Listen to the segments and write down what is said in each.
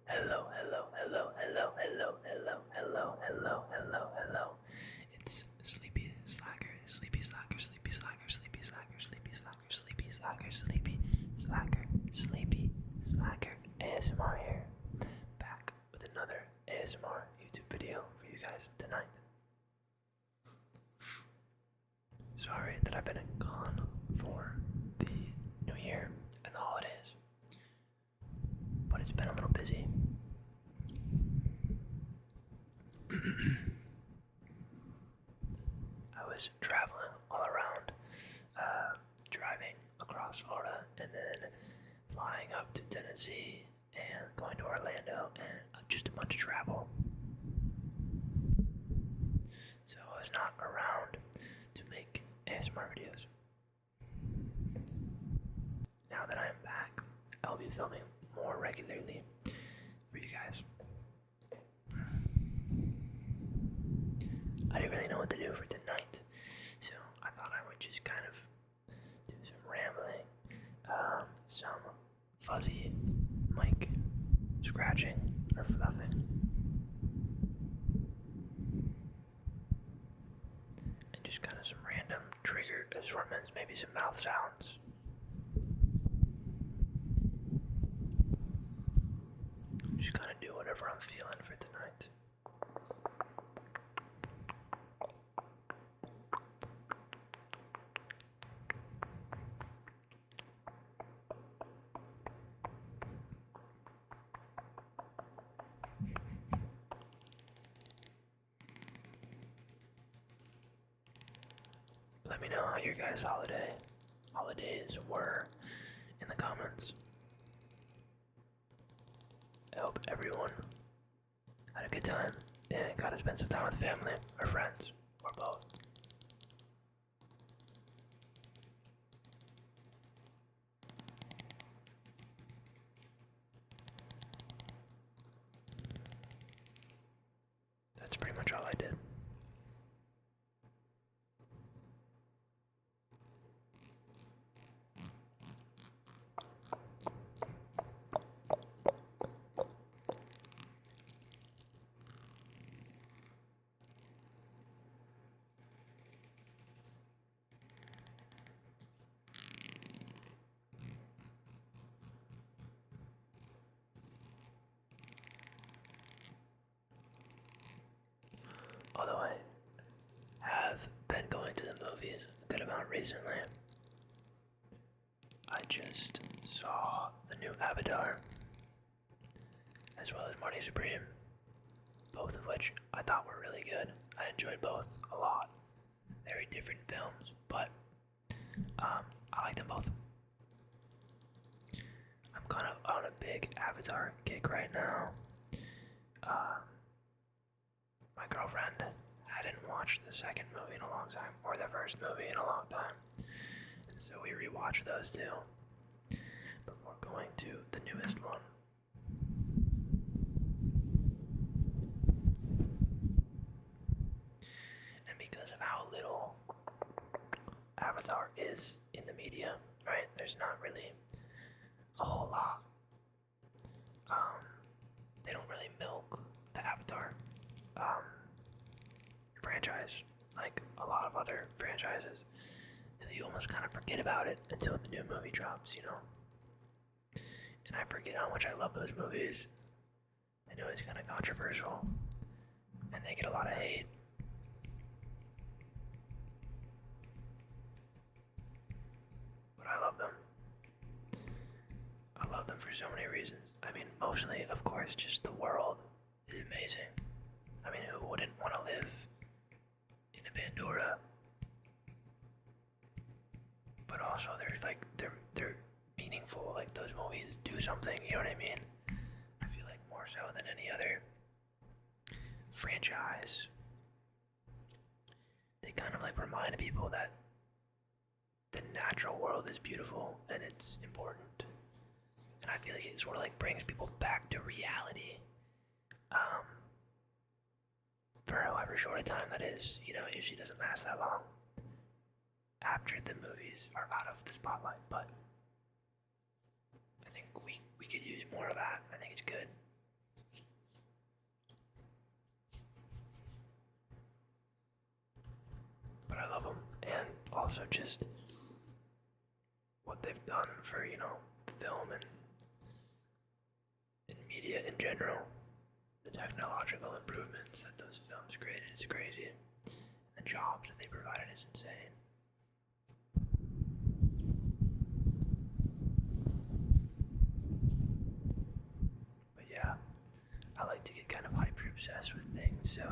Hello, hello, hello, hello, hello, hello, hello, hello, hello, hello. It's Sleepy Slacker, Sleepy Slacker, Sleepy Slacker, Sleepy Slacker, Sleepy Slacker, Sleepy Slacker, Sleepy Slacker, Sleepy Slacker. ASMR here, back with another ASMR YouTube video for you guys tonight. Sorry that I've been gone for the New Year and the holidays, but it's been a little busy. I was traveling all around, driving across Florida and then flying up to Tennessee and going to Orlando and just a bunch of travel. So I was not around to make ASMR videos. Now that I'm back, I'll be filming more regularly for you guys. I didn't really know what to do for tonight, so I thought I would just kind of do some rambling, some fuzzy mic scratching or fluffing, and just kind of some random trigger assortments, maybe some mouth sounds. Just kind of do whatever I'm feeling for tonight. Let me know how your guys' holidays were in the comments. I hope everyone had a good time and got to spend some time with family or friends or both. That's pretty much all I did. Although I have been going to the movies a good amount recently, I just saw the new Avatar, as well as Marty Supreme, both of which I thought were really good. I enjoyed both a lot. Very different films, but I like them both. I'm kind of on a big Avatar kick right now. My girlfriend hadn't watched the second movie in a long time, or the first movie in a long time, and so we rewatched those two. But we're going to the newest one. And because of how little Avatar is in the media, right? There's not really a whole lot. They don't really milk the Avatar franchise like a lot of other franchises. So you almost kind of forget about it until the new movie drops, you know? And I forget how much I love those movies. I know it's kind of controversial, and they get a lot of hate. But I love them. I love them for so many reasons. I mean, mostly, of course, just the world is amazing. I mean, who wouldn't want to live in a Pandora? But also, they're meaningful. Like, those movies do something. You know what I mean? I feel like more so than any other franchise, they kind of like remind people that the natural world is beautiful and it's important. And I feel like it sort of like brings people back to reality. For however short a time that is, you know, it usually doesn't last that long after the movies are out of the spotlight, but I think we could use more of that. I think it's good. just what they've done for, film and media in general. The technological improvements that those films created is crazy. The jobs that they provided is insane. But yeah, I like to get kind of hyper obsessed with things, so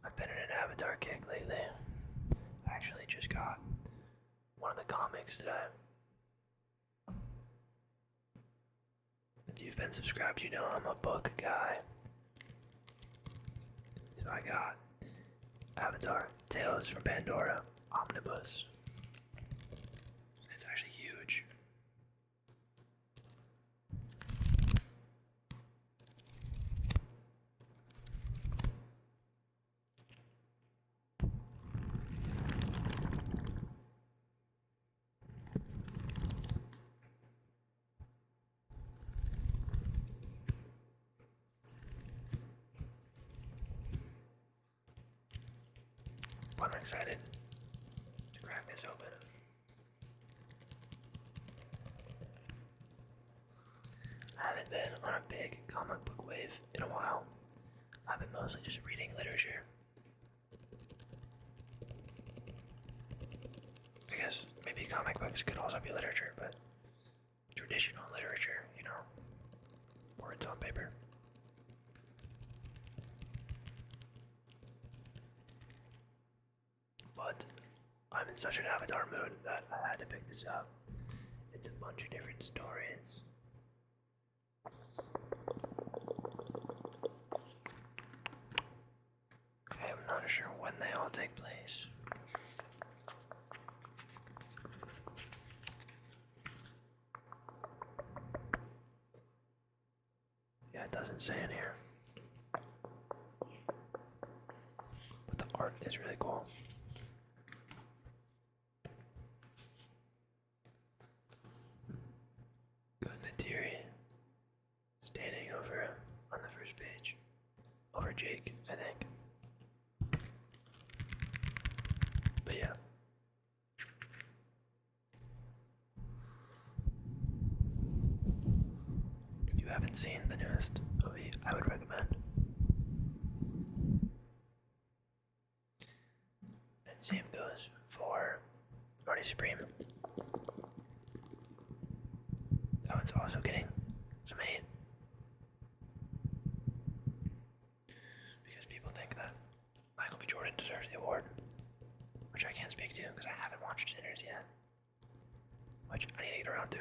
I've been in an Avatar kick lately. I actually just got one of the comics today. If you've been subscribed, you know I'm a book guy. So I got Avatar Tales from Pandora Omnibus. It's actually huge. I'm excited to crack this open. I haven't been on a big comic book wave in a while. I've been mostly just reading literature. I guess maybe comic books could also be literature, but traditional literature, words on paper. But I'm in such an Avatar mood that I had to pick this up. It's a bunch of different stories. I am not sure when they all take place. Yeah, it doesn't say in here. But the art is really cool. Natiri standing over on the first page. Over Jake, I think. But yeah. If you haven't seen the newest movie, I would recommend. And same goes for Marty Supreme. That one's also getting some hate. Because people think that Michael B. Jordan deserves the award. Which I can't speak to because I haven't watched Sinners yet. Which I need to get around to.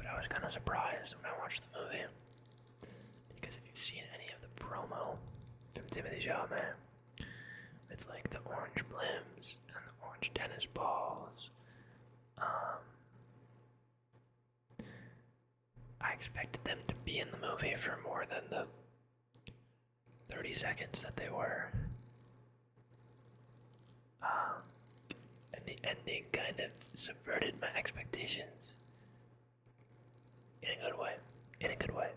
I was kind of surprised when I watched the movie because if you've seen any of the promo from Timothy Chalamet, it's like the orange blims and the orange tennis balls. I expected them to be in the movie for more than the 30 seconds that they were. And the ending kind of subverted my expectations. In a good way. In a good way.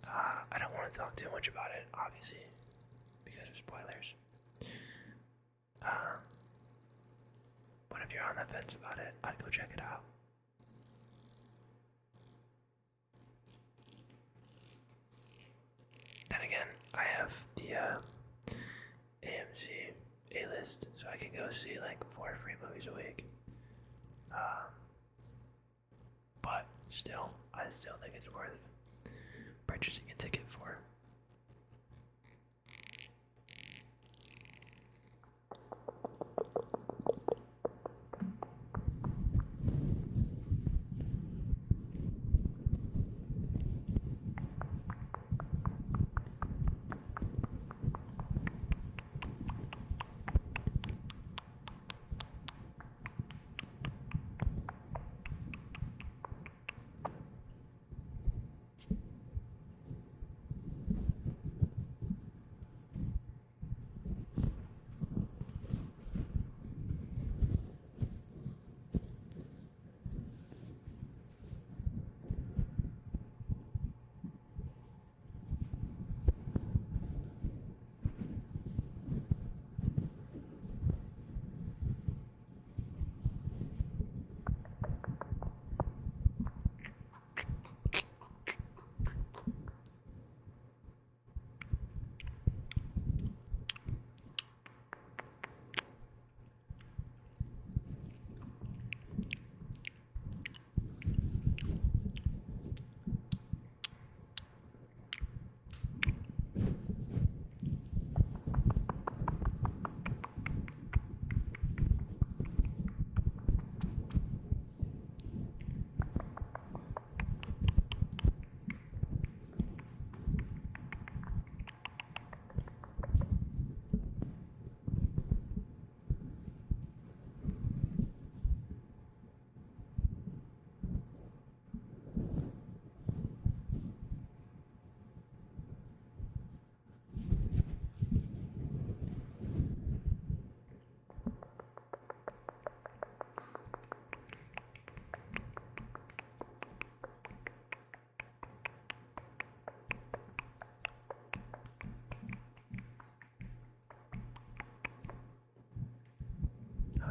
I don't want to talk too much about it, obviously, because of spoilers. But if you're on the fence about it, I'd go check it out. Then again, I have the AMC A-list, so I can go see like 4 free movies a week. But still, I still think it's worth purchasing a ticket for.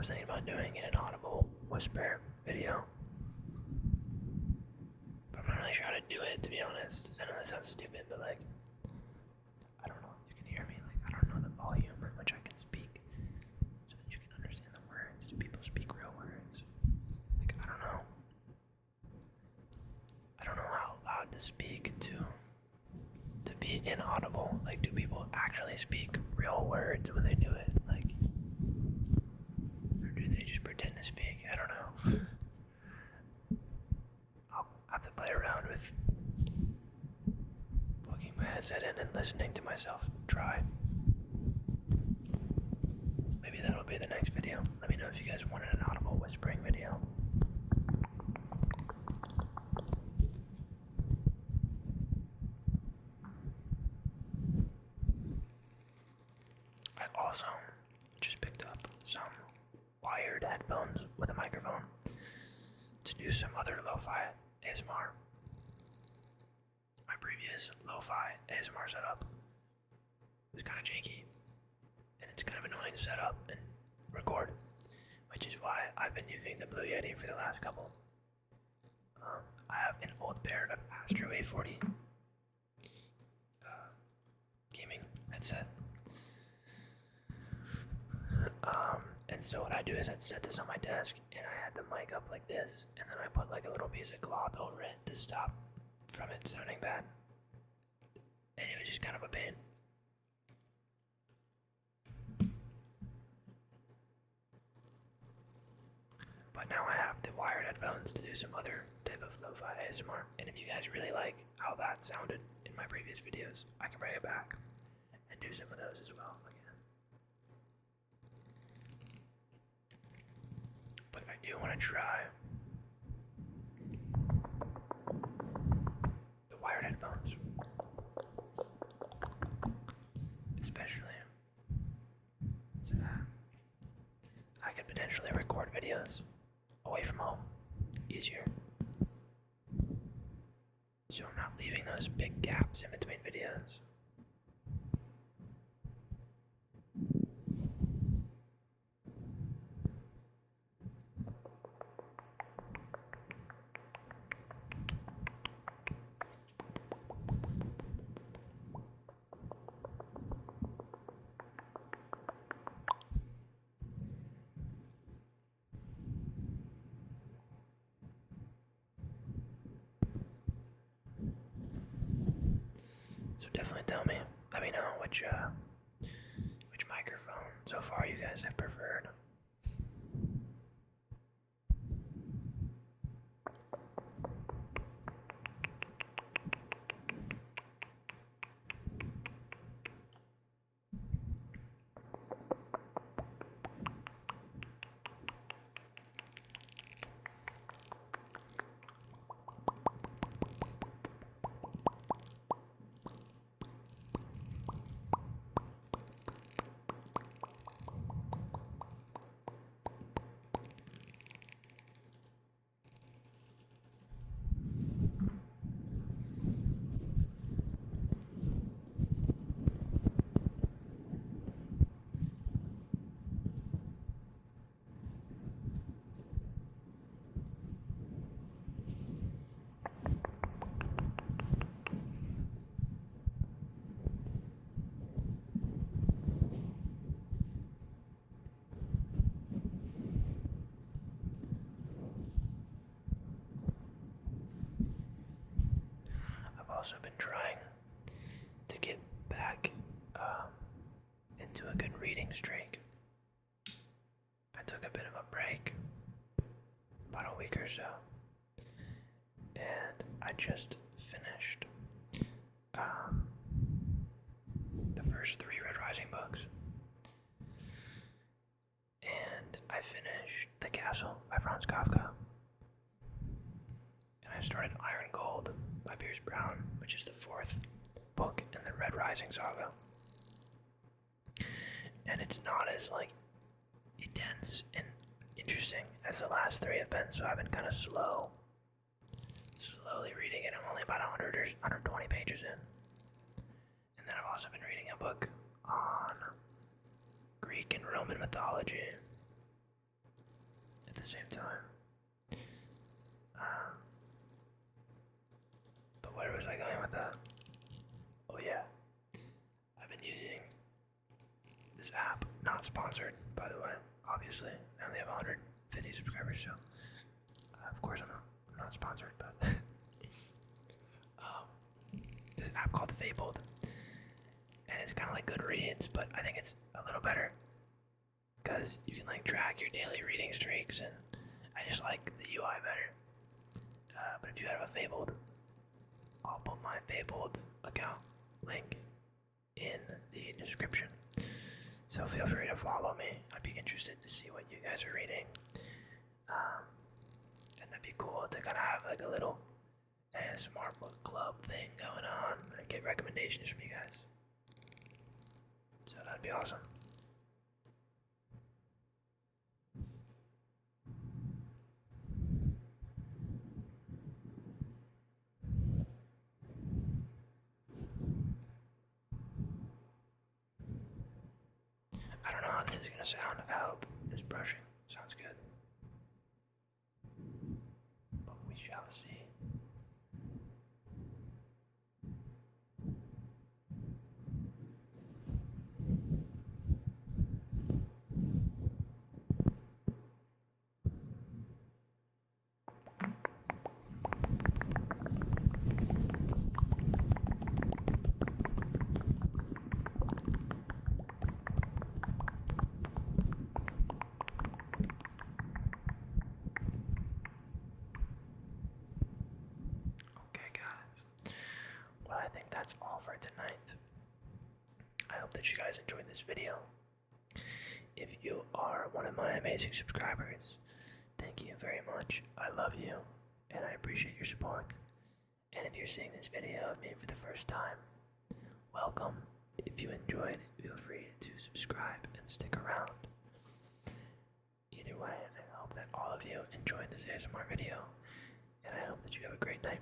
was thinking about doing an inaudible whisper video. But I'm not really sure how to do it, to be honest. I know that sounds stupid, but like, I don't know if you can hear me. Like, I don't know the volume at which I can speak so that you can understand the words. Do people speak real words? Like, I don't know. I don't know how loud to speak to be inaudible. Like, do people actually speak real words when they do it? Like, or do they just pretend to speak? I don't know. I'll have to play around with plugging my headset in and listening to myself try. Maybe that'll be the next video. Let me know if you guys want an audible whispering video. I also just picked up some wired headphones with a microphone to do some other lo-fi ASMR. My previous lo-fi ASMR setup was kind of janky, and it's kind of annoying to set up and record, which is why I've been using the Blue Yeti for the last couple. I have an old pair of Astro A40 gaming headset. And so what I do is I'd set this on my desk, and I had the mic up like this, and then I put like a little piece of cloth over it to stop from it sounding bad. And it was just kind of a pain. But now I have the wired headphones to do some other type of lo-fi ASMR. And if you guys really like how that sounded in my previous videos, I can bring it back and do some of those as well again. But I do want to try the wired headphones, especially so that I could potentially record videos away from home easier. So I'm not leaving those big gaps in between videos. So definitely tell me, let me know which microphone so far you guys have preferred. Also been trying to get back into a good reading streak. I took a bit of a break, about a week or so, and I just finished the first 3 Red Rising books, and I finished The Castle by Franz Kafka, and I started Iron Gold by Pierce Brown, which is the 4th book in the Red Rising saga. And it's not as like intense and interesting as the last 3 have been, so I've been kind of slowly reading it. I'm only about 100 or 120 pages in. And then I've also been reading a book on Greek and Roman mythology. at the same time. Um, but where was I going with that? Oh yeah, I've been using this app, not sponsored, by the way. Obviously, I only have 150 subscribers, so of course I'm not sponsored, but um, this app called Fabled, and it's kind of like Goodreads, but I think it's a little better because you can like track your daily reading streaks, and I just like the UI better. But if you have a Fabled, I'll put my Fabled account link in the description. So feel free to follow me. I'd be interested to see what you guys are reading. And that'd be cool to kind of have like a little ASMR book club thing going on and get recommendations from you guys. So that'd be awesome. I don't know how this is gonna sound. I hope this brushing sounds good. But we shall see. Okay, guys. Well, I think that's all for tonight. I hope that you guys enjoyed this video. If you are one of my amazing subscribers, thank you very much. I love you, and I appreciate your support. And if you're seeing this video of me for the first time, welcome. If you enjoyed, feel free to subscribe and stick around. Either way, I hope that all of you enjoyed this ASMR video, and I hope that you have a great night.